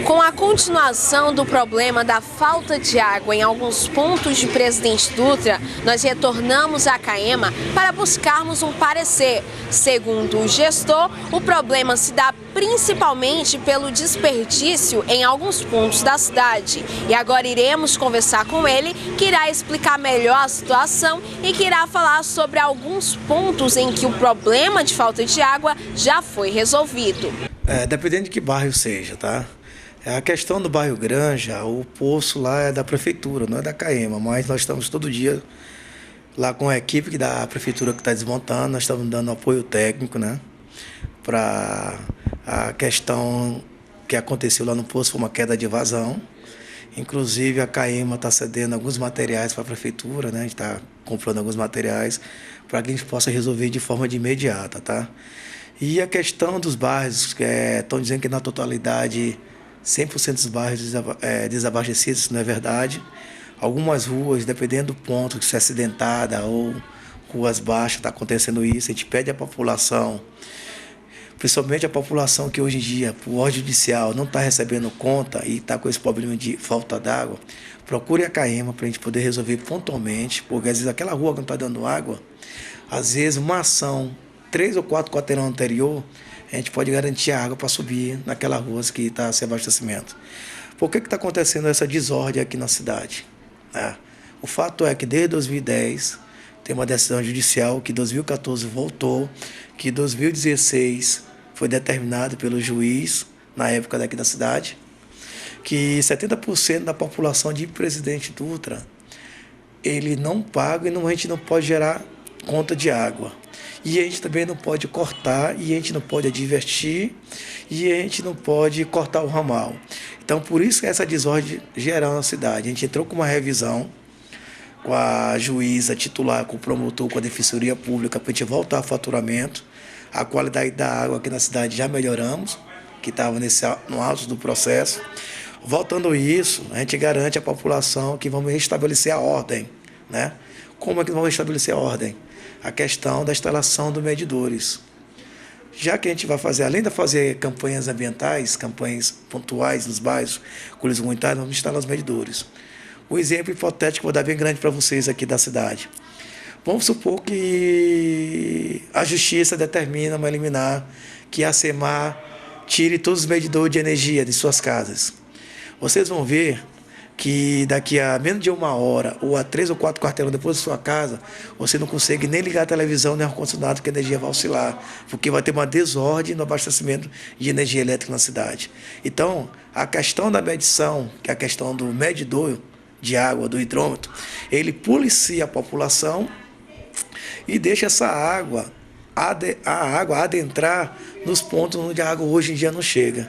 Com a continuação do problema da falta de água em alguns pontos de Presidente Dutra, nós retornamos à CAEMA para buscarmos um parecer. Segundo o gestor, o problema se dá principalmente pelo desperdício em alguns pontos da cidade. E agora iremos conversar com ele, que irá explicar melhor a situação e que irá falar sobre alguns pontos em que o problema de falta de água já foi resolvido. Dependendo de que bairro seja, tá? A questão do bairro Granja, o poço lá é da prefeitura, não é da CAEMA, mas nós estamos todo dia lá com a equipe da prefeitura que está desmontando, nós estamos dando apoio técnico, né? Para a questão que aconteceu lá no poço, foi uma queda de vazão. Inclusive a CAEMA está cedendo alguns materiais para a prefeitura, né? A gente está comprando alguns materiais para que a gente possa resolver de forma de imediata, tá? E a questão dos bairros, que estão dizendo que na totalidade 100% dos bairros desabastecidos, isso não é verdade. Algumas ruas, dependendo do ponto, se é acidentada ou ruas baixas, está acontecendo isso. A gente pede à população, principalmente a população que hoje em dia, por ordem judicial, não está recebendo conta e está com esse problema de falta d'água, procure a CAEMA para a gente poder resolver pontualmente, porque às vezes aquela rua que não está dando água, às vezes uma ação 3 ou 4 quarteirão anterior, a gente pode garantir a água para subir naquela rua que está sem abastecimento. Por que está acontecendo essa desordem aqui na cidade? O fato é que desde 2010 tem uma decisão judicial que 2014 voltou, que 2016 foi determinado pelo juiz, na época daqui da cidade, que 70% da população de Presidente Dutra, ele não paga e a gente não pode gerar conta de água. E a gente também não pode cortar, e a gente não pode advertir, e a gente não pode cortar o ramal. Então, por isso que essa desordem geral na cidade. A gente entrou com uma revisão com a juíza titular, com o promotor, com a Defensoria Pública, para a gente voltar ao faturamento. A qualidade da água aqui na cidade já melhoramos, que estava no alto do processo. Voltando a isso, a gente garante à população que vamos restabelecer a ordem, né? Como é que vamos restabelecer a ordem? A questão da instalação dos medidores. Já que a gente vai fazer, além de fazer campanhas ambientais, campanhas pontuais nos bairros, colhões comunitários, vamos instalar os medidores. Um exemplo hipotético vou dar bem grande para vocês aqui da cidade. Vamos supor que a justiça determina uma liminar que a SEMAR tire todos os medidores de energia de suas casas. Vocês vão ver que daqui a menos de 1 hora ou a 3 ou 4 quarteirão depois da sua casa, você não consegue nem ligar a televisão nem o ar-condicionado, que a energia vai oscilar, porque vai ter uma desordem no abastecimento de energia elétrica na cidade. Então, a questão da medição, que é a questão do medidor de água, do hidrômetro, ele policia a população e deixa essa água, a água adentrar nos pontos onde a água hoje em dia não chega,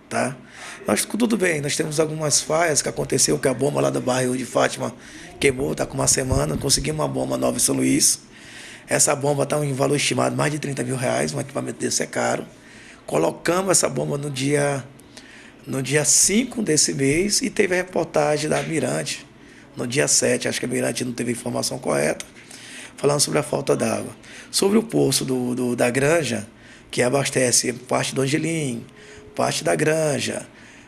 tá? Nós, tudo bem, nós temos algumas falhas que aconteceu, que a bomba lá do bairro de Fátima queimou, está com uma semana, conseguimos uma bomba nova em São Luís. Essa bomba está em valor estimado mais de R$30 mil, um equipamento desse é caro. Colocamos essa bomba no dia 5 desse mês e teve a reportagem da Mirante no dia 7, acho que a Mirante não teve a informação correta, falando sobre a falta d'água. Sobre o poço da Granja, que abastece parte do Angelim, parte da Granja,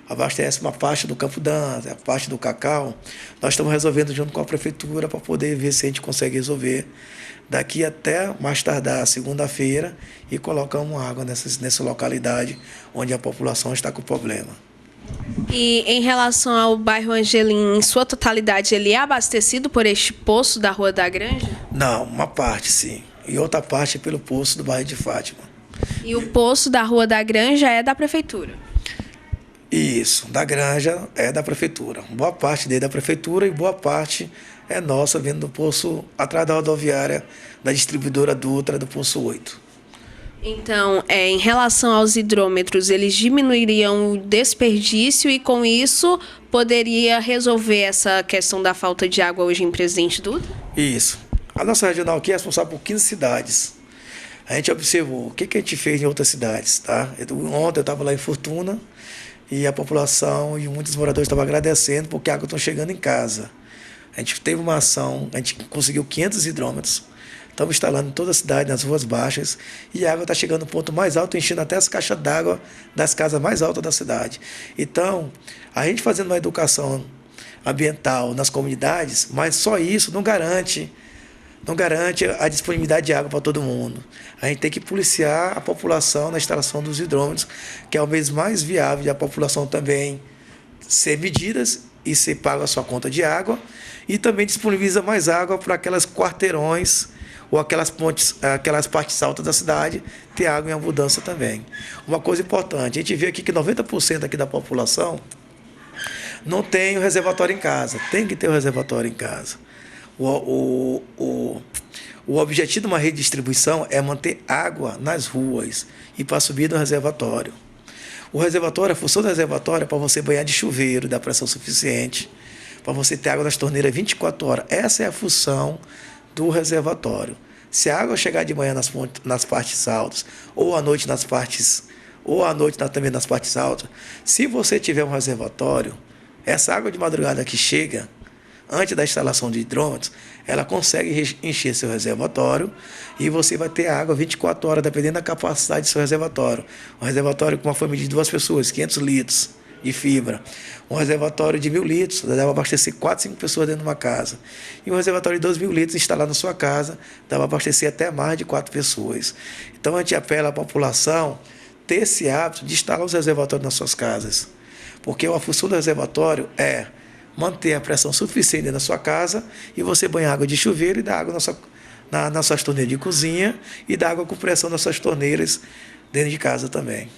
abastece uma parte do Campo Dantas, a parte do Cacau, nós estamos resolvendo junto com a prefeitura para poder ver se a gente consegue resolver daqui até mais tardar segunda-feira e colocamos água nessa localidade onde a população está com problema. E em relação ao bairro Angelim, em sua totalidade, ele é abastecido por este poço da Rua da Granja? Não, uma parte sim, e outra parte pelo poço do bairro de Fátima. E o poço da Rua da Granja é da prefeitura? Isso, da Granja é da prefeitura. Boa parte dele é da prefeitura e boa parte é nossa, vindo do poço atrás da rodoviária da distribuidora Dutra, do poço 8. Então, em relação aos hidrômetros, eles diminuiriam o desperdício e, com isso, poderia resolver essa questão da falta de água hoje em Presidente Dutra? Isso. A nossa regional aqui é responsável por 15 cidades. A gente observou o que a gente fez em outras cidades, tá? Ontem eu estava lá em Fortuna e a população e muitos moradores estavam agradecendo porque a água está chegando em casa. A gente teve uma ação, a gente conseguiu 500 hidrômetros, Estamos instalando em toda a cidade, nas ruas baixas, e a água está chegando no ponto mais alto, enchendo até as caixas d'água das casas mais altas da cidade. Então, a gente fazendo uma educação ambiental nas comunidades, mas só isso não garante a disponibilidade de água para todo mundo. A gente tem que policiar a população na instalação dos hidrômetros, que é o meio mais viável de a população também ser medidas e ser paga a sua conta de água, e também disponibiliza mais água para aquelas quarteirões ou aquelas pontes, aquelas partes altas da cidade, ter água em abundância também. Uma coisa importante, a gente vê aqui que 90% aqui da população não tem o reservatório em casa, tem que ter o reservatório em casa. O objetivo de uma rede de distribuição é manter água nas ruas e para subir do reservatório. O reservatório, a função do reservatório é para você banhar de chuveiro, dar pressão suficiente, para você ter água nas torneiras 24 horas. Essa é a função do reservatório. Se a água chegar de manhã nas partes altas, ou à noite também nas partes altas, se você tiver um reservatório, essa água de madrugada que chega, antes da instalação de hidrômetros, ela consegue encher seu reservatório e você vai ter água 24 horas, dependendo da capacidade do seu reservatório. Um reservatório com uma família de 2 pessoas, 500 litros de fibra. Um reservatório de 1.000 litros, dá para abastecer 4, 5 pessoas dentro de uma casa. E um reservatório de 2.000 litros instalado na sua casa, dá para abastecer até mais de 4 pessoas. Então a gente apela à população ter esse hábito de instalar os reservatórios nas suas casas. Porque a função do reservatório é manter a pressão suficiente na sua casa e você banhar água de chuveiro e dar água nas suas torneiras de cozinha e dar água com pressão nas suas torneiras dentro de casa também.